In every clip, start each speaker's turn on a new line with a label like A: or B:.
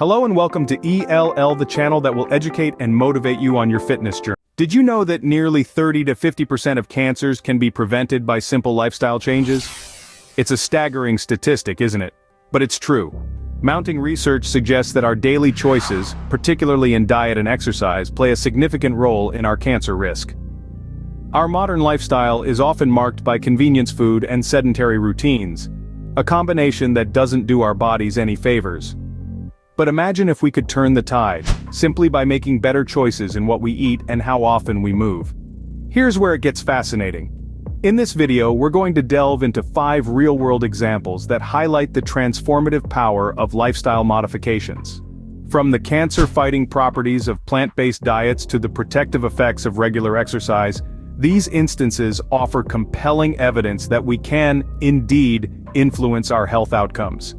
A: Hello and welcome to ELL, the channel that will educate and motivate you on your fitness journey. Did you know that nearly 30 to 50% of cancers can be prevented by simple lifestyle changes? It's a staggering statistic, isn't it? But it's true. Mounting research suggests that our daily choices, particularly in diet and exercise, play a significant role in our cancer risk. Our modern lifestyle is often marked by convenience food and sedentary routines, a combination that doesn't do our bodies any favors. But imagine if we could turn the tide, simply by making better choices in what we eat and how often we move. Here's where it gets fascinating. In this video, we're going to delve into 5 real-world examples that highlight the transformative power of lifestyle modifications. From the cancer-fighting properties of plant-based diets to the protective effects of regular exercise, these instances offer compelling evidence that we can, indeed, influence our health outcomes.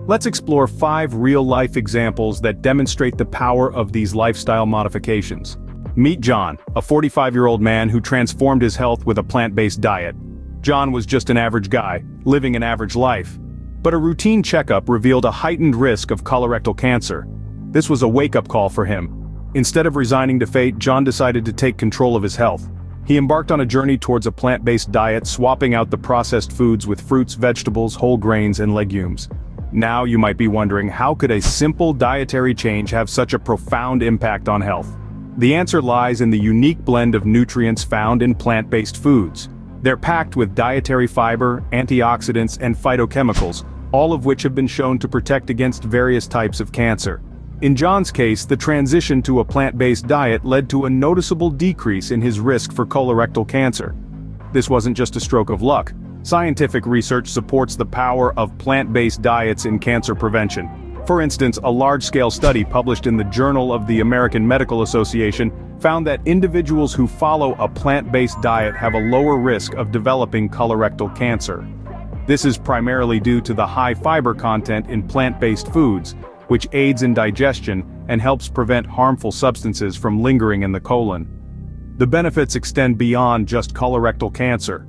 A: Let's explore 5 real-life examples that demonstrate the power of these lifestyle modifications. Meet John, a 45-year-old man who transformed his health with a plant-based diet. John was just an average guy, living an average life. But a routine checkup revealed a heightened risk of colorectal cancer. This was a wake-up call for him. Instead of resigning to fate, John decided to take control of his health. He embarked on a journey towards a plant-based diet, swapping out the processed foods with fruits, vegetables, whole grains, and legumes. Now you might be wondering, how could a simple dietary change have such a profound impact on health? The answer lies in the unique blend of nutrients found in plant-based foods. They're packed with dietary fiber, antioxidants, and phytochemicals, all of which have been shown to protect against various types of cancer. In John's case, the transition to a plant-based diet led to a noticeable decrease in his risk for colorectal cancer. This wasn't just a stroke of luck. Scientific research supports the power of plant-based diets in cancer prevention. For instance, a large-scale study published in the Journal of the American Medical Association found that individuals who follow a plant-based diet have a lower risk of developing colorectal cancer. This is primarily due to the high fiber content in plant-based foods, which aids in digestion and helps prevent harmful substances from lingering in the colon. The benefits extend beyond just colorectal cancer.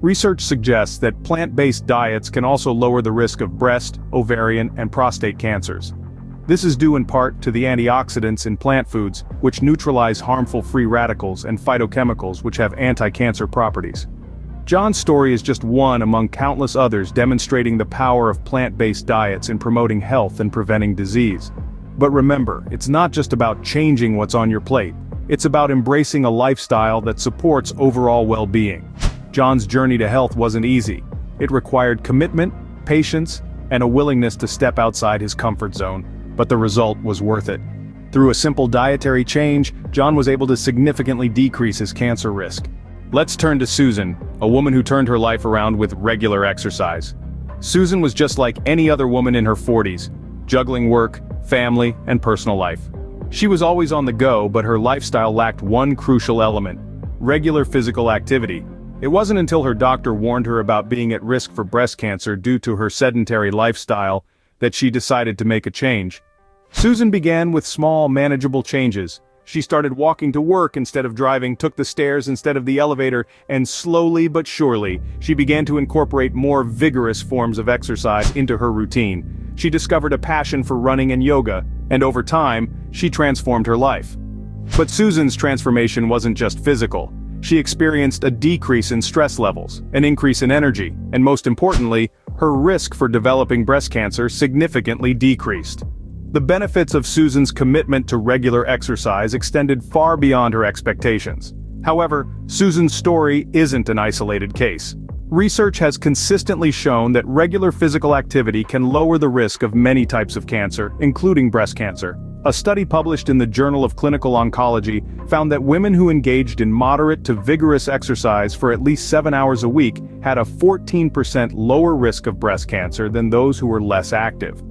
A: Research suggests that plant-based diets can also lower the risk of breast, ovarian, and prostate cancers. This is due in part to the antioxidants in plant foods, which neutralize harmful free radicals, and phytochemicals, which have anti-cancer properties. John's story is just one among countless others demonstrating the power of plant-based diets in promoting health and preventing disease. But remember, it's not just about changing what's on your plate. It's about embracing a lifestyle that supports overall well-being. John's journey to health wasn't easy. It required commitment, patience, and a willingness to step outside his comfort zone, but the result was worth it. Through a simple dietary change, John was able to significantly decrease his cancer risk. Let's turn to Susan, a woman who turned her life around with regular exercise. Susan was just like any other woman in her 40s, juggling work, family, and personal life. She was always on the go, but her lifestyle lacked one crucial element: regular physical activity. It wasn't until her doctor warned her about being at risk for breast cancer due to her sedentary lifestyle that she decided to make a change. Susan began with small, manageable changes. She started walking to work instead of driving, took the stairs instead of the elevator, and slowly but surely, she began to incorporate more vigorous forms of exercise into her routine. She discovered a passion for running and yoga, and over time, she transformed her life. But Susan's transformation wasn't just physical. She experienced a decrease in stress levels, an increase in energy, and most importantly, her risk for developing breast cancer significantly decreased. The benefits of Susan's commitment to regular exercise extended far beyond her expectations. However, Susan's story isn't an isolated case. Research has consistently shown that regular physical activity can lower the risk of many types of cancer, including breast cancer. A study published in the Journal of Clinical Oncology found that women who engaged in moderate to vigorous exercise for at least 7 hours a week had a 14% lower risk of breast cancer than those who were less active.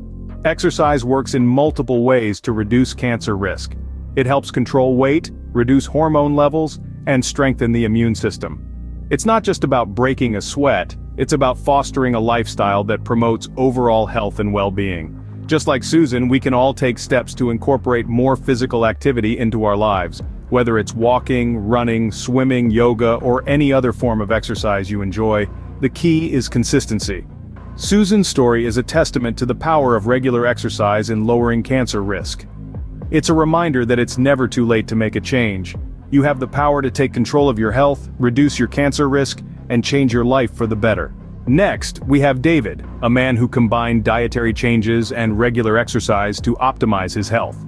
A: Exercise works in multiple ways to reduce cancer risk. It helps control weight, reduce hormone levels, and strengthen the immune system. It's not just about breaking a sweat, it's about fostering a lifestyle that promotes overall health and well-being. Just like Susan, we can all take steps to incorporate more physical activity into our lives, whether it's walking, running, swimming, yoga, or any other form of exercise you enjoy. The key is consistency. Susan's story is a testament to the power of regular exercise in lowering cancer risk. It's a reminder that it's never too late to make a change. You have the power to take control of your health, reduce your cancer risk, and change your life for the better. Next, we have David, a man who combined dietary changes and regular exercise to optimize his health.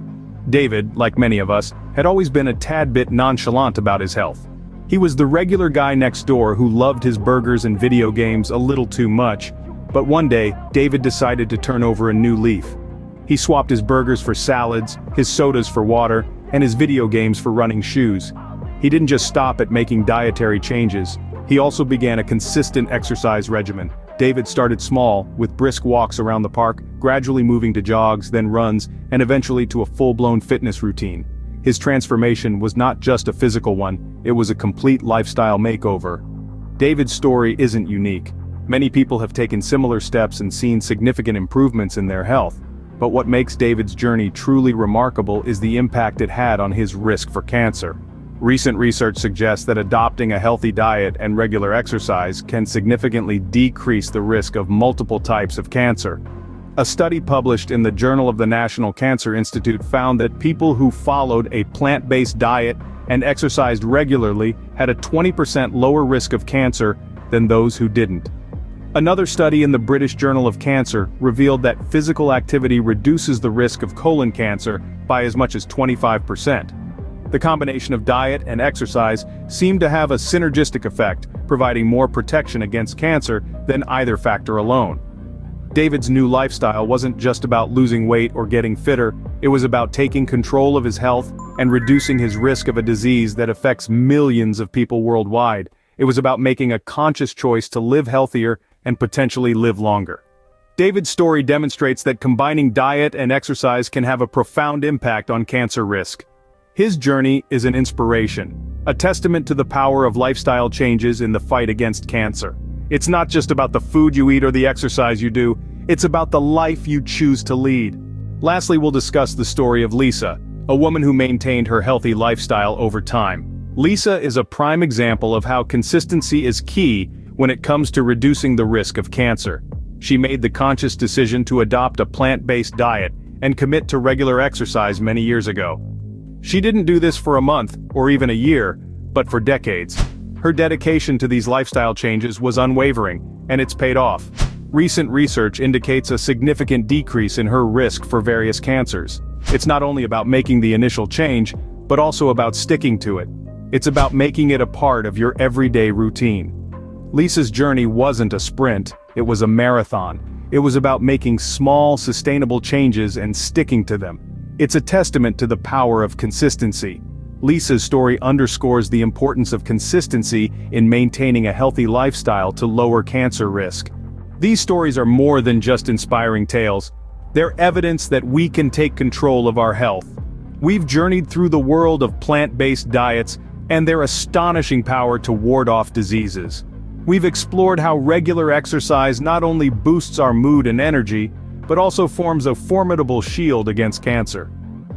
A: David, like many of us, had always been a tad bit nonchalant about his health. He was the regular guy next door who loved his burgers and video games a little too much, but one day, David decided to turn over a new leaf. He swapped his burgers for salads, his sodas for water, and his video games for running shoes. He didn't just stop at making dietary changes. He also began a consistent exercise regimen. David started small, with brisk walks around the park, gradually moving to jogs, then runs, and eventually to a full-blown fitness routine. His transformation was not just a physical one, it was a complete lifestyle makeover. David's story isn't unique. Many people have taken similar steps and seen significant improvements in their health. But what makes David's journey truly remarkable is the impact it had on his risk for cancer. Recent research suggests that adopting a healthy diet and regular exercise can significantly decrease the risk of multiple types of cancer. A study published in the Journal of the National Cancer Institute found that people who followed a plant-based diet and exercised regularly had a 20% lower risk of cancer than those who didn't. Another study in the British Journal of Cancer revealed that physical activity reduces the risk of colon cancer by as much as 25%. The combination of diet and exercise seemed to have a synergistic effect, providing more protection against cancer than either factor alone. David's new lifestyle wasn't just about losing weight or getting fitter, it was about taking control of his health and reducing his risk of a disease that affects millions of people worldwide. It was about making a conscious choice to live healthier and potentially live longer. David's story demonstrates that combining diet and exercise can have a profound impact on cancer risk. His journey is an inspiration, a testament to the power of lifestyle changes in the fight against cancer. It's not just about the food you eat or the exercise you do, it's about the life you choose to lead. Lastly, we'll discuss the story of Lisa, a woman who maintained her healthy lifestyle over time. Lisa is a prime example of how consistency is key when it comes to reducing the risk of cancer. She made the conscious decision to adopt a plant-based diet and commit to regular exercise many years ago. She didn't do this for a month, or even a year, but for decades. Her dedication to these lifestyle changes was unwavering, and it's paid off. Recent research indicates a significant decrease in her risk for various cancers. It's not only about making the initial change, but also about sticking to it. It's about making it a part of your everyday routine. Lisa's journey wasn't a sprint, it was a marathon. It was about making small, sustainable changes and sticking to them. It's a testament to the power of consistency. Lisa's story underscores the importance of consistency in maintaining a healthy lifestyle to lower cancer risk. These stories are more than just inspiring tales. They're evidence that we can take control of our health. We've journeyed through the world of plant-based diets and their astonishing power to ward off diseases. We've explored how regular exercise not only boosts our mood and energy, but also forms a formidable shield against cancer.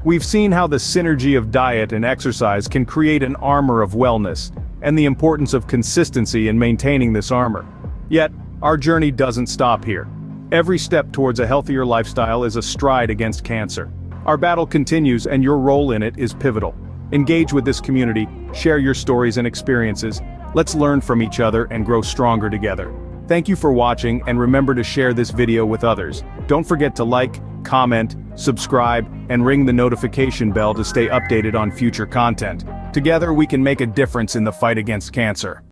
A: We've seen how the synergy of diet and exercise can create an armor of wellness, and the importance of consistency in maintaining this armor. Yet, our journey doesn't stop here. Every step towards a healthier lifestyle is a stride against cancer. Our battle continues, and your role in it is pivotal. Engage with this community, share your stories and experiences. Let's learn from each other and grow stronger together. Thank you for watching, and remember to share this video with others. Don't forget to like, comment, subscribe, and ring the notification bell to stay updated on future content. Together we can make a difference in the fight against cancer.